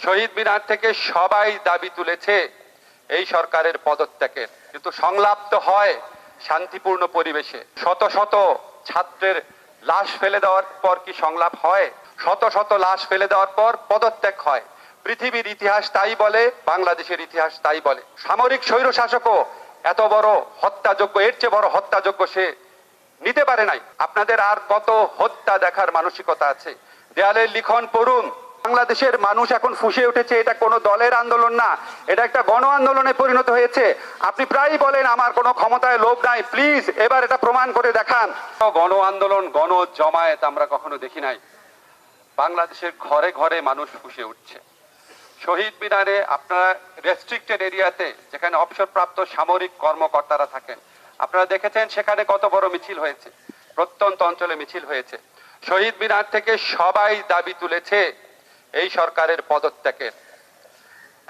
শহীদ মিনার থেকে সবাই দাবি তুলেছে এই সরকারের পদত্যাগের, কিন্তু সংলাপ হয় শান্তিপূর্ণ পরিবেশে। শত শত ছাত্রের লাশ ফেলে দেওয়ার পর কি সংলাপ হয়? শত শত লাশ ফেলে দেওয়ার পর পদত্যাগ হয়। পৃথিবীর ইতিহাস তাই বলে, বাংলাদেশের ইতিহাস তাই বলে। সামরিক স্বৈরশাসকও এত বড় হত্যাযোগ্য, এর চেয়ে বড় হত্যাযোগ্য সে নিতে পারে নাই। আপনাদের আর কত হত্যা দেখার মানসিকতা আছে? দেয়ালের লিখন পড়ুন। বাংলাদেশের মানুষ এখন ফুঁসে উঠেছে, এটা কোনো দলের আন্দোলন না, এটা একটা গণ আন্দোলনে পরিণত হয়েছে। আপনি প্রায়ই বলেন আমার কোনো ক্ষমতায় লোভ নাই, প্লিজ এবার এটা প্রমাণ করে দেখান। গণ আন্দোলন, গণ জমায়েত আমরা কখনো দেখি নাই। বাংলাদেশের ঘরে ঘরে মানুষ ফুঁসে উঠছে। শহীদ মিনারে আপনারা রেস্ট্রিক্টেড এরিয়াতে, যেখানে অবসরপ্রাপ্ত সামরিক কর্মকর্তারা থাকেন, আপনারা দেখেছেন সেখানে কত বড় মিছিল হয়েছে, প্রত্যন্ত অঞ্চলে মিছিল হয়েছে। শহীদ মিনার থেকে সবাই দাবি তুলেছে এই সরকারের পদত্যাগের।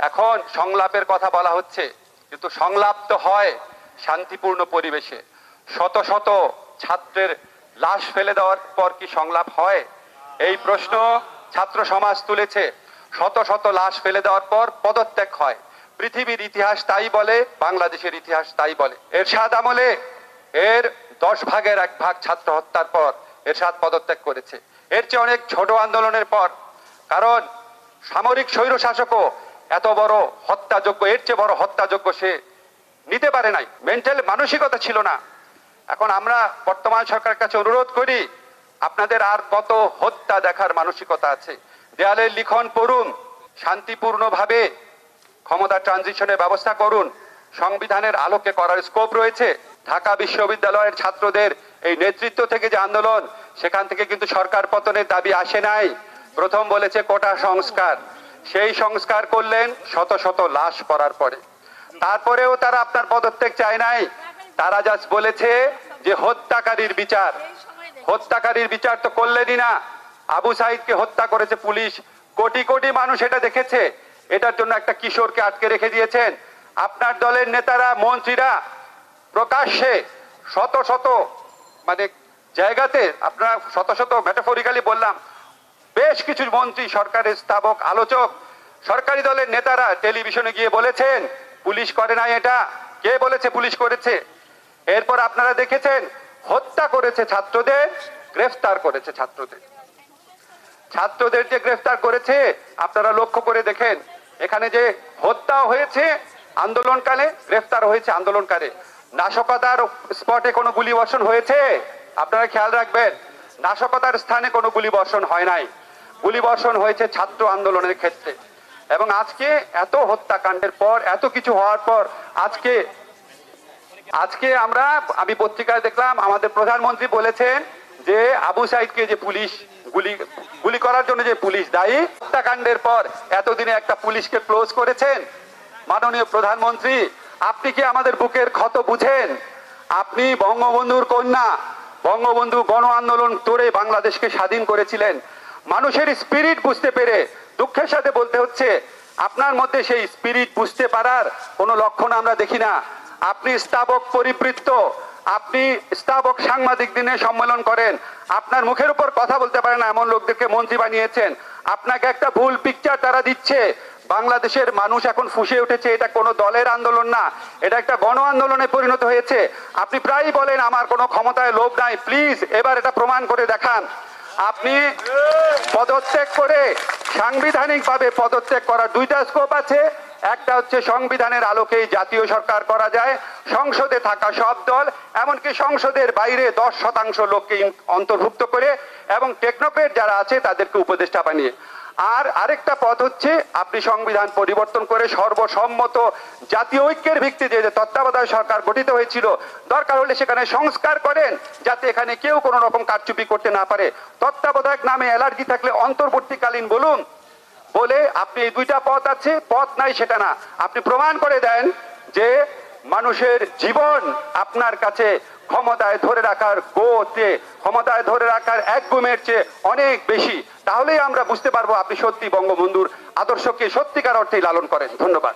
এখন সংলাপের কথা বলা হচ্ছে, কিন্তু সংলাপ হয় শান্তিপূর্ণ পরিবেশে। শত শত ছাত্রের লাশ ফেলে দেওয়ার পর কি সংলাপ হয়? এই প্রশ্ন ছাত্র সমাজ তুলেছে। শত শত লাশ ফেলে দেওয়ার পর পদত্যাগ হয়। পৃথিবীর ইতিহাস তাই বলে, বাংলাদেশের ইতিহাস তাই বলে। এরশাদ আমলে এর 10 ভাগের 1 ভাগ ছাত্র হত্যার পর এরশাদ পদত্যাগ করেছে। এর চেয়ে অনেক ছোট আন্দোলনের পর, কারণ সামরিক স্বৈরশাসকও এত বড় হত্যাযোগ্য, এর চেয়ে বড় হত্যাযোগ্য সে নিতে পারে নাই। মেন্টাল মানসিকতা ছিল না। এখন আমরা বর্তমান সরকারের কাছে অনুরোধ করি, আপনাদের আর কত হত্যা দেখার মানসিকতা আছে? দেয়ালের লিখন পড়ুন, শান্তিপূর্ণভাবে ক্ষমতা ট্রানজিশনের ব্যবস্থা করুন। সংবিধানের আলোকে করার স্কোপ রয়েছে। ঢাকা বিশ্ববিদ্যালয়ের ছাত্রদের এই নেতৃত্ব থেকে যে আন্দোলন, সেখান থেকে কিন্তু সরকার পতনের দাবি আসে নাই। প্রথম বলেছে কোটা সংস্কার, সেই সংস্কার করলেন শত শত লাশ পড়ার পরে। তারপরেও তারা আপনার পদত্যাগ চায় নাই। তারা জাস্ট বলেছে যে হত্যাকারীর বিচার। হত্যাকারীর বিচার তো করলেনই না। আবু সাইদকে হত্যা করেছে পুলিশ, কোটি কোটি মানুষ এটা দেখেছে। এটার জন্য একটা কিশোরকে আটকে রেখে দিয়েছেন। আপনার দলের নেতারা, মন্ত্রীরা প্রকাশ্যে শত শত জায়গাতে, আপনারা শত শত মেটাফরিক্যালি বললাম, বেশ কিছু মন্ত্রী, সরকারের স্থাবক, আলোচক, সরকারি দলের নেতারা টেলিভিশনে গিয়ে বলেছেন পুলিশ করে নাই। এটা কে বলেছে পুলিশ করেছে? এরপর আপনারা দেখেছেন হত্যা করেছে ছাত্রদের, গ্রেফতার করেছে ছাত্রদের যে গ্রেফতার করেছে, আপনারা লক্ষ্য করে দেখেন। এখানে যে হত্যা হয়েছে আন্দোলনকালে, গ্রেফতার হয়েছে আন্দোলনকালে। নাশকতার স্পটে কোনো গুলি বর্ষণ হয়েছে? আপনারা খেয়াল রাখবেন, নাশকতার স্থানে কোনো গুলি বর্ষণ হয় নাই। গুলি বর্ষণ হয়েছে ছাত্র আন্দোলনের ক্ষেত্রে। এবং আজকে এত হত্যাকাণ্ডের পর, এত কিছু হওয়ার পর, আজকে আমি পত্রিকায় দেখলাম আমাদের প্রধানমন্ত্রী বলেছেন যে আবু সাইদকে যে পুলিশ গুলি করার জন্য যে পুলিশ দায়ী, হত্যাকাণ্ডের পর এতদিনে একটা পুলিশকে ক্লোজ করেছেন। মাননীয় প্রধানমন্ত্রী, আপনি কি আমাদের বুকের ক্ষত বুঝেন? আপনি বঙ্গবন্ধুর কন্যা, বঙ্গবন্ধু গণ আন্দোলন করে বাংলাদেশকে স্বাধীন করেছিলেন। মানুষের স্পিরিট বুঝতে পেরে দুঃখের সাথে বলতে হচ্ছে, আপনার মধ্যে সেই স্পিরিট বুঝতে পারার কোনো লক্ষণ আমরা দেখি না। আপনি স্থাবক পরিবৃত্ত, আপনি স্থাবক সাংবাদিক দিনে সম্মেলন করেন, আপনার মুখের উপর কথা বলতে পারে না এমন লোকদেরকে মন্ত্রী বানিয়েছেন। আপনাকে একটা ভুল পিকচার তারা দিচ্ছে। বাংলাদেশের মানুষ এখন ফুঁসে উঠেছে, এটা কোনো দলের আন্দোলন না, এটা একটা গণ আন্দোলনে পরিণত হয়েছে। আপনি প্রায়ই বলেন আমার কোনো ক্ষমতায় লোভ নাই, প্লিজ এবার এটা প্রমাণ করে দেখান। আপনি পদত্যাগ করে, সাংবিধানিকভাবে পদত্যাগ করার 2টা স্কোপ আছে। একটা হচ্ছে সংবিধানের আলোকেই জাতীয় সরকার করা যায়, সংসদে থাকা সব দল, এমনকি সংসদের বাইরে 10% লোককে অন্তর্ভুক্ত করে, এবং টেকনোক্রেট যারা আছে তাদেরকে উপদেষ্টা বানিয়ে। আর আরেকটা পথ হচ্ছে আপনি সংবিধান পরিবর্তন করে সর্বসম্মত জাতীয় ঐক্যের ভিত্তিতে যে তত্ত্বাবধায়ক সরকার গঠিত হয়েছিল, দরকার হলে সেখানে সংস্কার করেন, যাতে এখানে কেউ কোনো রকম কারচুপি করতে না পারে। তত্ত্বাবধায়ক নামে অ্যালার্জি থাকলে অন্তর্বর্তীকালীন বলুন। বলে আপনি এই 2টা পথ আছে, পথ নাই সেটা না, আপনি প্রমাণ করে দেন যে মানুষের জীবন আপনার কাছে ক্ষমতায় ধরে রাখার ক্ষমতায় ধরে রাখার 1 গুমের চেয়ে অনেক বেশি। তাহলেই আমরা বুঝতে পারবো আপনি সত্যি বঙ্গবন্ধুর আদর্শকে সত্যিকার অর্থেই লালন করেন। ধন্যবাদ।